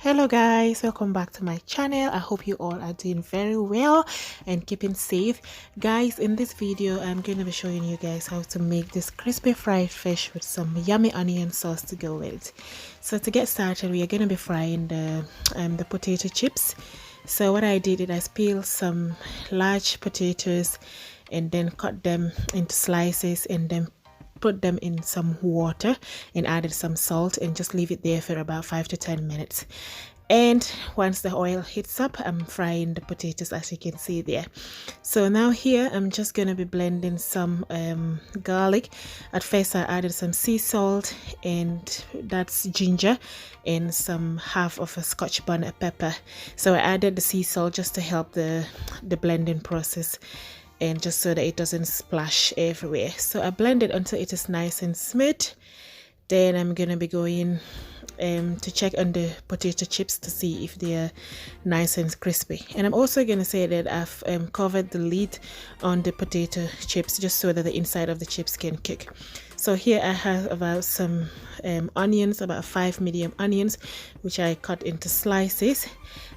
Hello guys, welcome back to my channel. I hope you all are doing very well and keeping safe. Guys, in this video I'm going to be showing you guys how to make this crispy fried fish with some yummy onion sauce to go with it. So to get started, we are going to be frying the potato chips. So what I did is I peeled some large potatoes and then cut them into slices and then put them in some water and added some salt and just leave it there for about 5 to 10 minutes. And once the oil heats up, I'm frying the potatoes, as you can see there. So now here I'm just going to be blending some garlic. At first I added some sea salt, and that's ginger, and some half of a Scotch bonnet pepper. So I added the sea salt just to help the blending process and just so that it doesn't splash everywhere. So I blend it until it is nice and smooth. Then I'm gonna be going to check on the potato chips to see if they are nice and crispy. And I'm also gonna say that I've covered the lid on the potato chips just so that the inside of the chips can cook. So here I have about some onions, about 5 medium onions, which I cut into slices.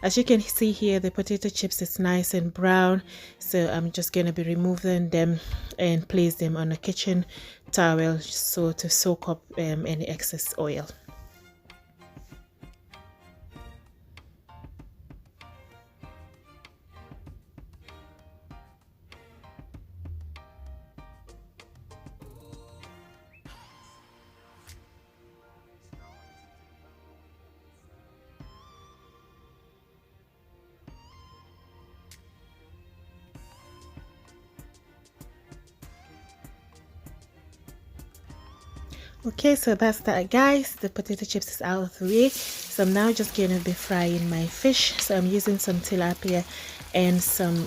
As you can see here, the potato chips is nice and brown, so I'm just going to be removing them and place them on a kitchen towel so to soak up any excess oil. Okay, so that's that, guys. The potato chips is out of the way, so I'm now just going to be frying my fish. So I'm using some tilapia and some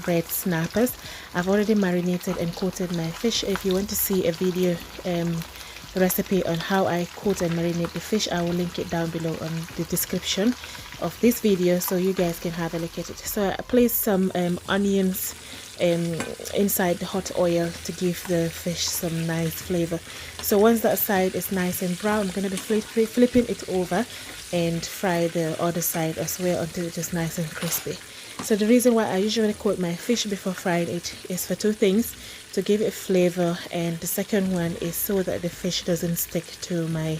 red snappers. I've already marinated and coated my fish. If you want to see a video recipe on how I coat and marinate the fish, I will link it down below on the description of this video so you guys can have a look at it. So I placed some onions inside the hot oil to give the fish some nice flavor. So once that side is nice and brown, I'm going to be flipping it over and fry the other side as well until it is nice and crispy. So the reason why I usually coat my fish before frying it is for two things: to give it flavor, and the second one is so that the fish doesn't stick to my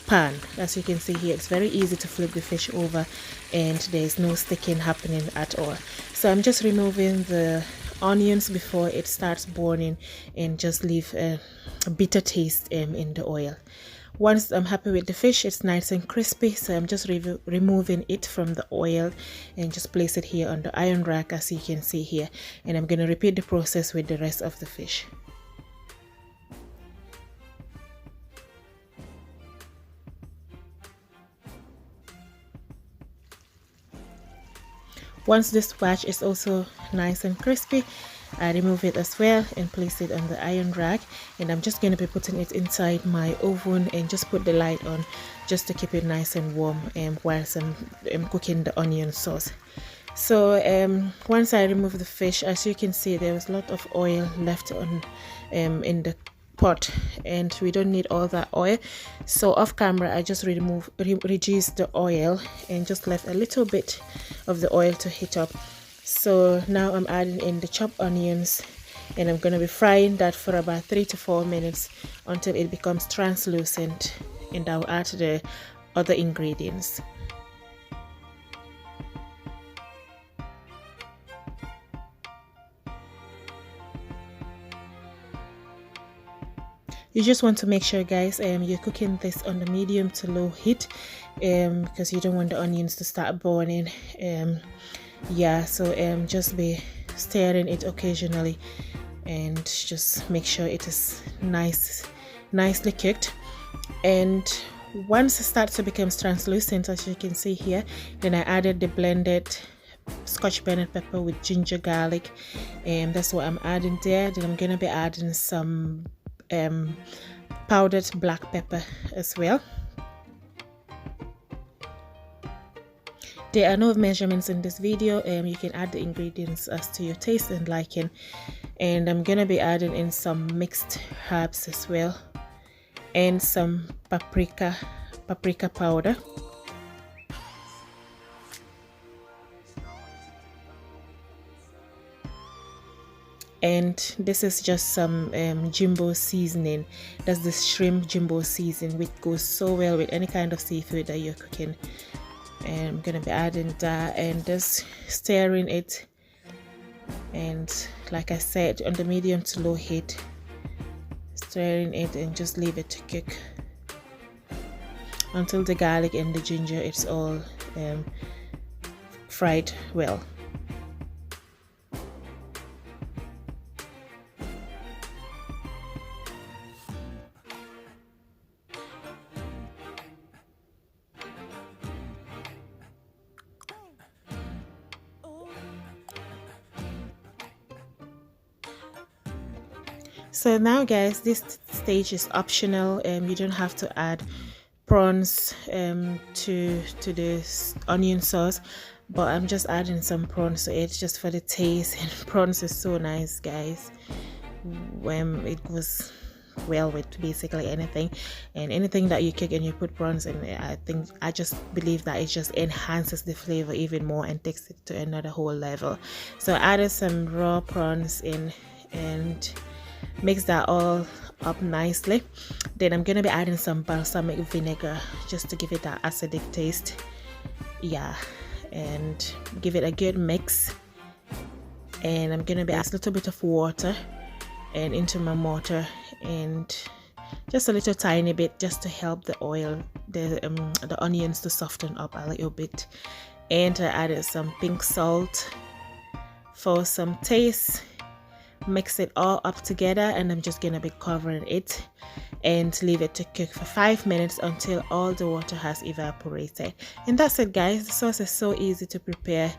pan. As you can see here, it's very easy to flip the fish over and there's no sticking happening at all. So I'm just removing the onions before it starts burning and just leave a bitter taste in the oil. Once I'm happy with the fish, it's nice and crispy, so I'm just removing it from the oil and just place it here on the iron rack, as you can see here, and I'm going to repeat the process with the rest of the fish. Once this batch is also nice and crispy, I remove it as well and place it on the iron rack, and I'm just going to be putting it inside my oven and just put the light on just to keep it nice and warm whilst I'm cooking the onion sauce. So once I remove the fish, as you can see, there was a lot of oil left on in the pot, and we don't need all that oil. So off camera I just reduced the oil and just left a little bit of the oil to heat up. So now I'm adding in the chopped onions, and I'm going to be frying that for about 3 to 4 minutes until it becomes translucent, and I'll add the other ingredients. You just want to make sure, guys, you're cooking this on the medium to low heat because you don't want the onions to start burning. Yeah, so just be stirring it occasionally and just make sure it is nicely cooked. And once it starts to become translucent, as you can see here, then I added the blended Scotch bonnet pepper with ginger garlic, and that's what I'm adding there. Then I'm gonna be adding some powdered black pepper as well. There are no measurements in this video, you can add the ingredients as to your taste and liking. And I'm gonna be adding in some mixed herbs as well, and some paprika powder. And this is just some jumbo seasoning. That's the shrimp jumbo seasoning, which goes so well with any kind of seafood that you're cooking. And I'm gonna be adding that and just stirring it, and like I said, on the medium to low heat, stirring it and just leave it to cook until the garlic and the ginger it's all fried well. So now guys, this stage is optional. You don't have to add prawns to this onion sauce, but I'm just adding some prawns to it just for the taste. And prawns is so nice, guys. It goes well with basically anything, and anything that you cook and you put prawns in it, I just believe that it just enhances the flavor even more and takes it to another whole level. So I added some raw prawns in and mix that all up nicely. Then I'm gonna be adding some balsamic vinegar just to give it that acidic taste, yeah, and give it a good mix. And I'm gonna be adding a little bit of water and into my mortar, and just a little tiny bit just to help the oil, the onions to soften up a little bit. And I added some pink salt for some taste. Mix it all up together, and I'm just gonna be covering it and leave it to cook for 5 minutes until all the water has evaporated. And that's it, guys. The sauce is so easy to prepare.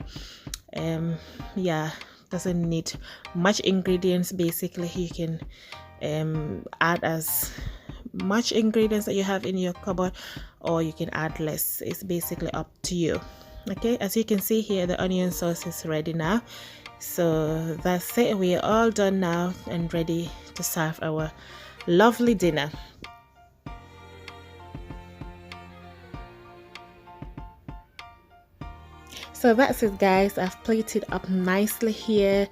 Yeah, doesn't need much ingredients. Basically, you can add as much ingredients that you have in your cupboard, or you can add less. It's basically up to you. Okay, as you can see here, the onion sauce is ready now. So that's it, we are all done now and ready to serve our lovely dinner. So that's it, guys. I've plated up nicely here.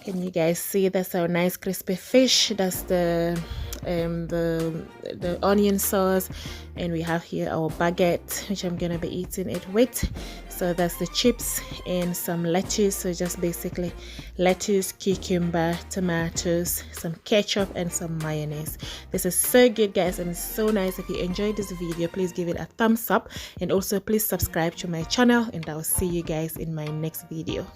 Can you guys see? That's our nice crispy fish. That's the onion sauce, and we have here our baguette, which I'm gonna be eating it with. So that's the chips and some lettuce. So just basically lettuce, cucumber, tomatoes, some ketchup, and some mayonnaise. This is so good, guys, and it's so nice. If you enjoyed this video, please give it a thumbs up, and also please subscribe to my channel, and I'll see you guys in my next video.